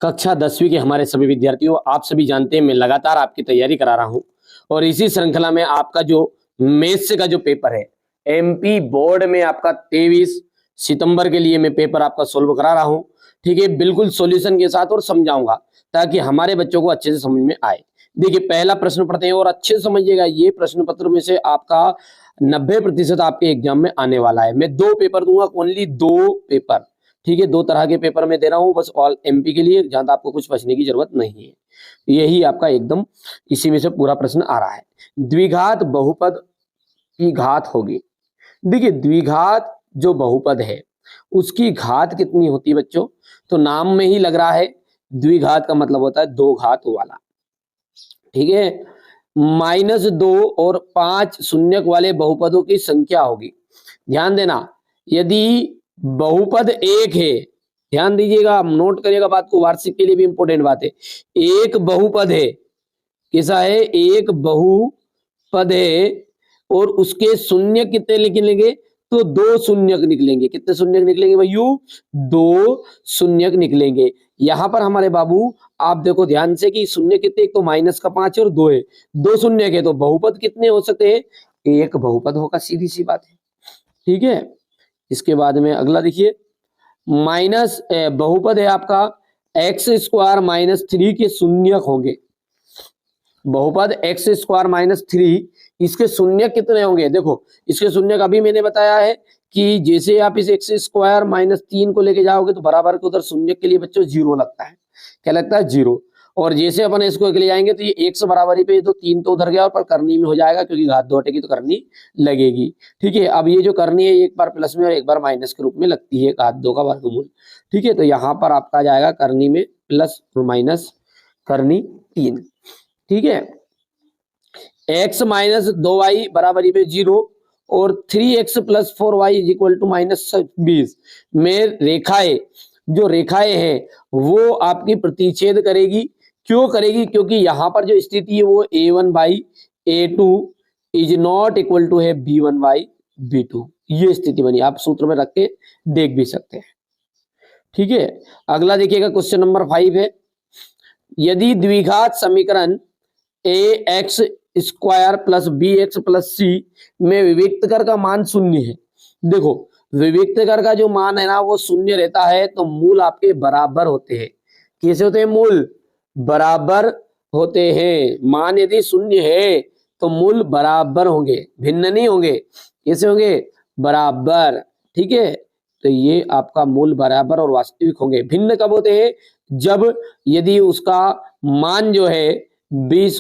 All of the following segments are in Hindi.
कक्षा 10वीं के हमारे सभी विद्यार्थियों, आप सभी जानते हैं मैं लगातार आपकी तैयारी करा रहा हूं और इसी श्रृंखला में आपका जो मैथ्स का जो पेपर है एमपी बोर्ड में आपका 23 सितंबर के लिए मैं पेपर आपका सोल्व करा रहा हूं। ठीक है, बिल्कुल सॉल्यूशन के साथ और समझाऊंगा ताकि हमारे बच्चों को अच्छे से समझ में आए। देखिए, पहला प्रश्न पढ़ते हैं और अच्छे से समझिएगा, ये प्रश्न पत्र में से आपका 90% आपके एग्जाम में आने वाला है। मैं 2 पेपर दूंगा, ओनली 2 पेपर। ठीक है, 2 तरह के पेपर मैं दे रहा हूं बस ऑल एमपी के लिए, जहां आपको कुछ बचने की जरूरत नहीं है। यही आपका एकदम इसी में से पूरा प्रश्न आ रहा है। द्विघात बहुपद की घात होगी। देखिए, द्विघात जो बहुपद है उसकी घात कितनी होती है बच्चों? तो नाम में ही लग रहा है, द्विघात का मतलब होता है 2 घात वाला। ठीक है, -2 और 5 शून्यक वाले बहुपदों की संख्या होगी। ध्यान देना, यदि बहुपद एक है, ध्यान दीजिएगा, नोट करिएगा बात को, वार्षिक के लिए भी इंपॉर्टेंट बात है। एक बहुपद है, कैसा है? एक बहुपद है और उसके शून्य कितने निकलेंगे? तो 2 शून्यक निकलेंगे। कितने शून्यक निकलेंगे भैयू? 2 शून्यक निकलेंगे। यहां पर हमारे बाबू आप देखो ध्यान से कि शून्य कितने, एक तो -5 और 2 है, 2 शून्यक है, तो बहुपद कितने हो सकते हैं? एक बहुपद होगा, सीधी सी बात है। ठीक है, इसके बाद में अगला देखिए, माइनस बहुपद है आपका x² -3 के शून्यक होंगे। बहुपद x² -3, इसके शून्यक कितने होंगे? देखो, इसके शून्यक अभी मैंने बताया है कि जैसे आप इस x² -3 को लेके जाओगे तो बराबर के उधर शून्यक के लिए बच्चों 0 लगता है। क्या लगता है? 0। और जैसे अपन इसको ले जाएंगे तो ये 1 से बराबरी पे, तो 3 तो उधर गया और पर करनी में हो जाएगा, क्योंकि घात 2 हटेगी तो करनी लगेगी। ठीक है, अब ये जो करनी है एक बार प्लस में और एक बार माइनस के रूप में लगती है, घात 2 का वर्गमूल। ठीक है, तो यहाँ पर आपका जाएगा करनी में प्लस और माइनस करनी 3। ठीक है, x - 2y बराबरी पे 0 और 3x + 4y इक्वल टू -20 में रेखाएं, जो रेखाएं हैं वो आपकी प्रतिच्छेद करेगी। क्यों करेगी? क्योंकि यहां पर जो स्थिति है वो a1/a2 is not equal to है b1/b2। ये स्थिति बनी, आप सूत्र में रख के देख भी सकते हैं। ठीक है, अगला देखिएगा, क्वेश्चन नंबर 5 है, यदि द्विघात समीकरण ax² + bx + c में विविक्तकर का मान 0 है। देखो, विविक्तकर का जो मान है ना वो 0 रहता है तो मूल आपके बराबर होते हैं। कैसे होते हैं? मूल बराबर होते हैं। मान यदि 0 है तो मूल बराबर होंगे, भिन्न नहीं होंगे। कैसे होंगे? बराबर। ठीक है, तो ये आपका मूल बराबर और वास्तविक होंगे। भिन्न कब होते हैं? जब यदि उसका मान जो है b² -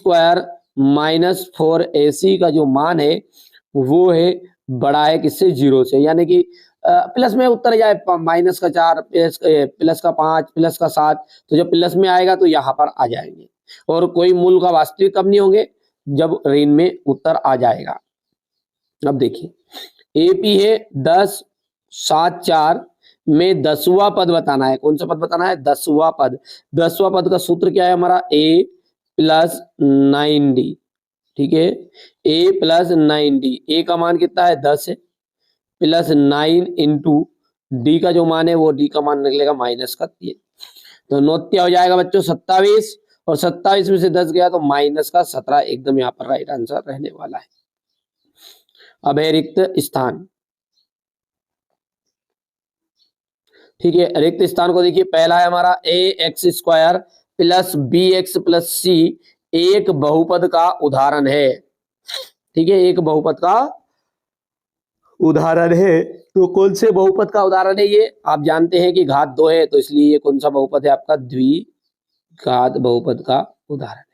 4ac का जो मान है वो है बड़ा है किससे? 0 से, यानी कि प्लस में उत्तर जाए -4 +5 +7, तो जब प्लस में आएगा तो यहाँ पर आ जाएंगे। और कोई मूल का वास्तविक कब नहीं होंगे? जब ऋण में उत्तर आ जाएगा। अब देखिए, एपी है 10 7 4 में 10वां पद बताना है। कौन सा पद बताना है? 10वां पद। 10वां पद का सूत्र क्या है हमारा? a + 9d। ठीक है, a + 9d, a का मान कितना है? 10 है, +9 इंटू d का जो मान है वो d का मान निकलेगा -3। तो नौत्या हो जाएगा बच्चों 27, और 27 में से 10 गया तो -17। एकदम यहाँ पर राइट आंसर रहने वाला है। अब है रिक्त स्थान। ठीक है, रिक्त स्थान को देखिए, पहला है हमारा ax² + bx + c एक बहुपद का उदाहरण है। ठीक है, एक बहुपद का उदाहरण है। तो कौन से बहुपद का उदाहरण है ये? आप जानते हैं कि घात 2 है, तो इसलिए ये कौन सा बहुपद है आपका? द्विघात बहुपद का उदाहरण है।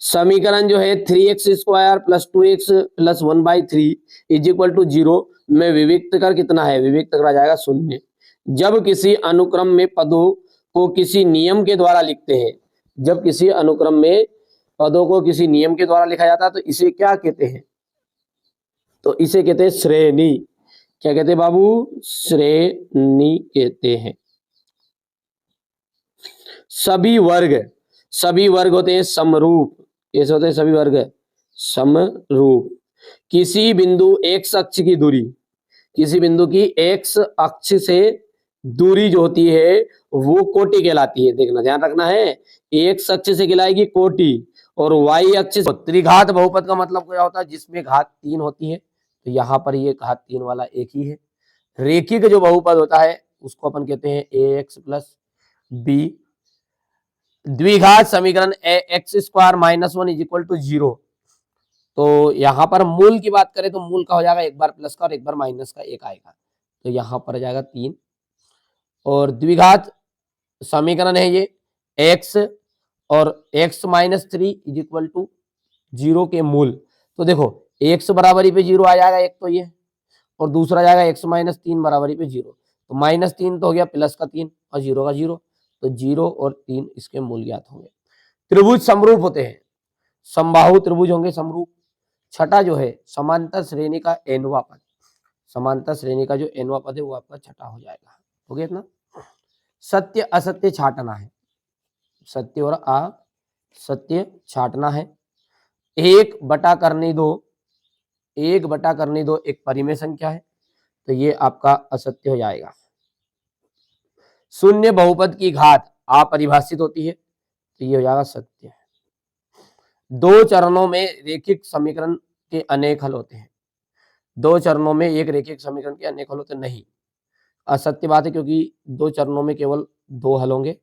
समीकरण जो है 3x² + 2x + 1/3 = 0 में विविक्तकर कितना है? विविक्तकर आ जाएगा 0। जब किसी अनुक्रम में पदों को किसी नियम के द्वारा लिखते हैं, जब किसी अनुक्रम में पदों को किसी नियम के द्वारा लिखा जाता है तो इसे क्या कहते हैं? तो इसे कहते हैं श्रेणी। क्या कहते हैं बाबू? श्रेणी कहते हैं। सभी वर्ग होते हैं समरूप। कैसे होते हैं सभी वर्ग? समरूप। किसी बिंदु x अक्ष की दूरी, किसी बिंदु की x अक्ष से दूरी जो होती है वो कोटि कहलाती है। देखना, ध्यान रखना है, एक्स अक्ष से कहलाएगी कोटि और वाई अक्ष से। त्रिघात बहुपद का मतलब क्या होता है? जिसमें घात 3 होती है। तो यहाँ पर ये घात 3 वाला एक ही है। रेखिक जो बहुपद होता है उसको अपन कहते हैं ए एक्स प्लस बी। द्विघात समीकरण A X square minus 1 is equal to 0। तो यहाँ पर मूल की बात करें तो मूल का हो जाएगा एक बार प्लस का और एक बार माइनस का, एक आएगा। तो यहाँ पर आ जाएगा 3। और द्विघात समीकरण है ये x और x minus 3 is equal to 0 के मूल। तो देखो x बराबरी पे 0 आ जाएगा एक, तो ये, और दूसरा जाएगा x माइनस 3 बराबरी पे 0। तो माइनस 3 तो हो गया प्लस का 3 और 0 का 0। तो 0 और 3 इसके मूल ज्ञात होंगे। त्रिभुज समरूप होते हैं, समबाहु त्रिभुज होंगे समरूप। छठा जो है समांतर श्रेणी का एनवा पद, समांतर श्रेणी का जो एनवा पद है वो आपका छठा हो जाएगा। हो गया इतना। सत्य असत्य छांटना है, सत्य और असत्य छांटना है। 1/2 एक परिमेय संख्या है, तो ये आपका असत्य हो जाएगा। शून्य बहुपद की घात अपरिभाषित होती है, तो ये हो जाएगा सत्य। 2 चरणों में रेखिक समीकरण के अनेक हल होते हैं, 2 चरणों में एक रेखिक समीकरण के अनेक हल होते नहीं, असत्य बात है, क्योंकि 2 चरणों में केवल 2 हल होंगे।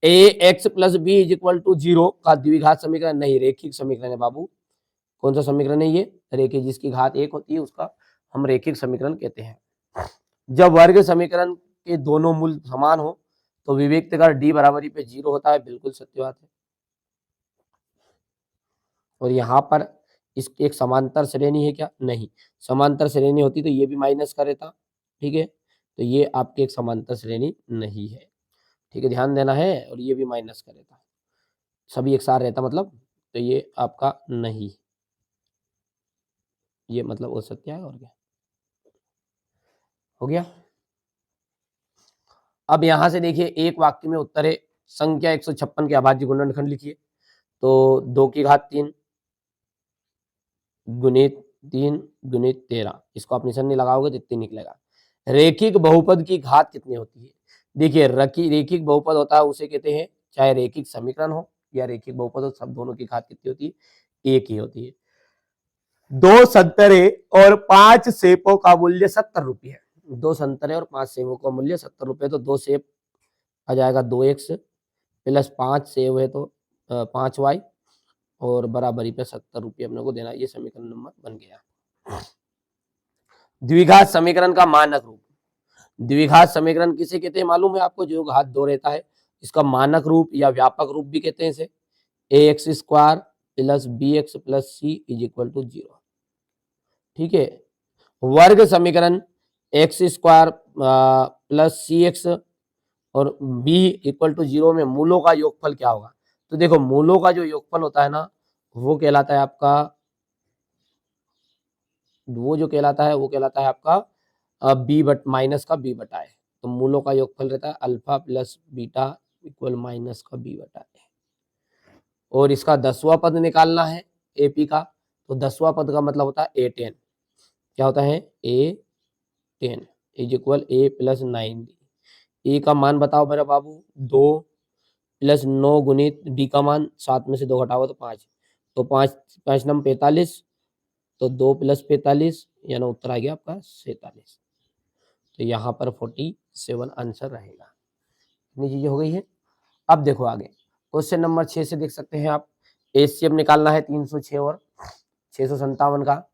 A X plus B is equal to 0 का द्विघात समीकरण नहीं, रेखिक समीकरण है बाबू। कौन सा समीकरण है ये? रेखिक, जिसकी घात 1 होती है उसका हम रेखिक समीकरण कहते हैं। जब वर्ग समीकरण के दोनों मूल समान हो तो विभक्त कर डी बराबरी पे 0 होता है, बिल्कुल सत्य बात है। और यहाँ पर इसकी एक समांतर श्रेणी है क्या? नहीं, समांतर श्रेणी होती तो ये भी माइनस का रहता, ठीक है। तो ये आपकी एक समांतर श्रेणी नहीं है, ठीक है, ध्यान देना है। और ये भी माइनस का रहता, सभी एक साथ रहता मतलब, तो ये आपका नहीं, ये मतलब वो सत्य है। और क्या हो गया? अब यहां से देखिए, एक वाक्य में उत्तर है संख्या 156 के अभाज्य गुणनखंड लिखिए। तो 2 की घात 3 गुणित 3 गुणित 13, इसको आप निशान नहीं लगाओगे तो इतनी निकलेगा। रेखिक बहुपद की घात कितनी होती है? देखिए, रेखिक बहुपद होता है उसे कहते हैं, चाहे रेखिक समीकरण हो या रेखिक बहुपद हो, सब दोनों की घात कितनी होती है? एक ही होती है। 2 संतरे और 5 सेबों का मूल्य 70 रुपये है। 2 संतरे और 5 सेबों का मूल्य 70 रुपये, तो 2 सेब आ जाएगा 2x प्लस 5 सेब है तो 5y और बराबरी पे 70 रुपये अपने को देना। ये समीकरण नंबर बन गया। द्विघात समीकरण का मानक रूप, द्विघात समीकरण किसे कहते हैं मालूम है आपको? जो घात 2 रहता है, इसका मानक रूप या व्यापक रूप भी कहते हैं इसे। ax square plus bx plus c is equal to 0, ठीक है। वर्ग समीकरण X square plus C X और b इक्वल टू 0 में मूलों का योगफल क्या होगा? तो देखो, मूलों का जो योगफल होता है ना, वो कहलाता है आपका, वो कहलाता है आपका b बट माइनस का b बटा है। तो मूलों का योगफल रहता है alpha plus beta equal minus का b बटा है। और इसका 10वां पद निकालना है एपी का, तो 10वां पद का मतलब होता है a10। क्या होता है? a10 is equal a plus 9d। ए का मान बताओ मेरा बाबू, 2 प्लस 9 गुणित डी का मान 7 में से 2 घटाओ तो 5, तो 5 नम 45, तो 2 प्लस 45 यानी उत्तर आ गया आपका 47। तो यहाँ पर 47 आंसर रहेगा। इतनी चीजें हो गई है। अब देखो आगे क्वेश्चन नंबर 6 से देख सकते हैं आप। एचसीएफ निकालना है 306 और 657 का।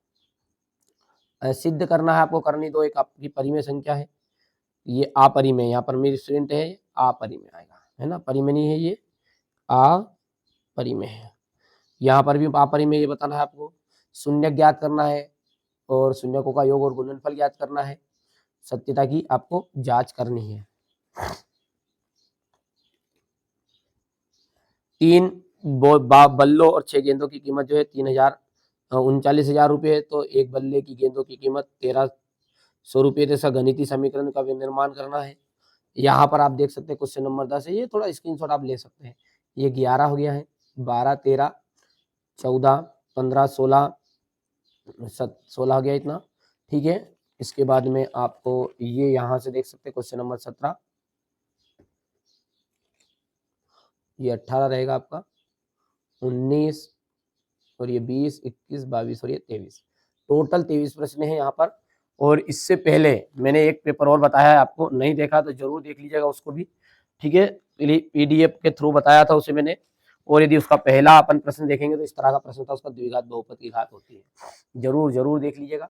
सिद्ध करना है आपको, करनी दो, एक आपकी परिमेय संख्या है, ये अपरिमेय, यहाँ पर मेरी स्टूडेंट है, अपरिमेय आएगा, है ना, परिमेय नहीं है ये, अपरिमेय है। यहाँ पर भी अपरिमेय ये बताना है आपको। शून्य ज्ञात करना है और शून्यकों का योग और गुणनफल ज्ञात करना है। सत्यता की आपको जांच करनी है। 3 बल्लों और 6 गेंदों की कीमत जो है 39,000 रुपये है। तो एक बल्ले की गेंदों की कीमत 1300 रुपये। जैसा गणितीय समीकरण का निर्माण करना है। यहाँ पर आप देख सकते हैं क्वेश्चन नंबर 10 है, ये थोड़ा स्क्रीनशॉट आप ले सकते हैं। ये 11 हो गया है, 12 13 14 15 16 16 हो गया इतना, ठीक है। इसके बाद में आपको ये यहाँ से देख सकते हैं क्वेश्चन नंबर 17, ये 18 रहेगा आपका, 19 और ये 20, 21, 22 और ये 23, टोटल 23 प्रश्न है यहाँ पर। और इससे पहले मैंने एक पेपर और बताया है आपको, नहीं देखा तो जरूर देख लीजिएगा उसको भी, ठीक है, पीडीएफ के थ्रू बताया था उसे मैंने। और यदि उसका पहला अपन प्रश्न देखेंगे तो इस तरह का प्रश्न था, उसका द्विघात बहुपद की घात होती है, जरूर जरूर देख लीजिएगा।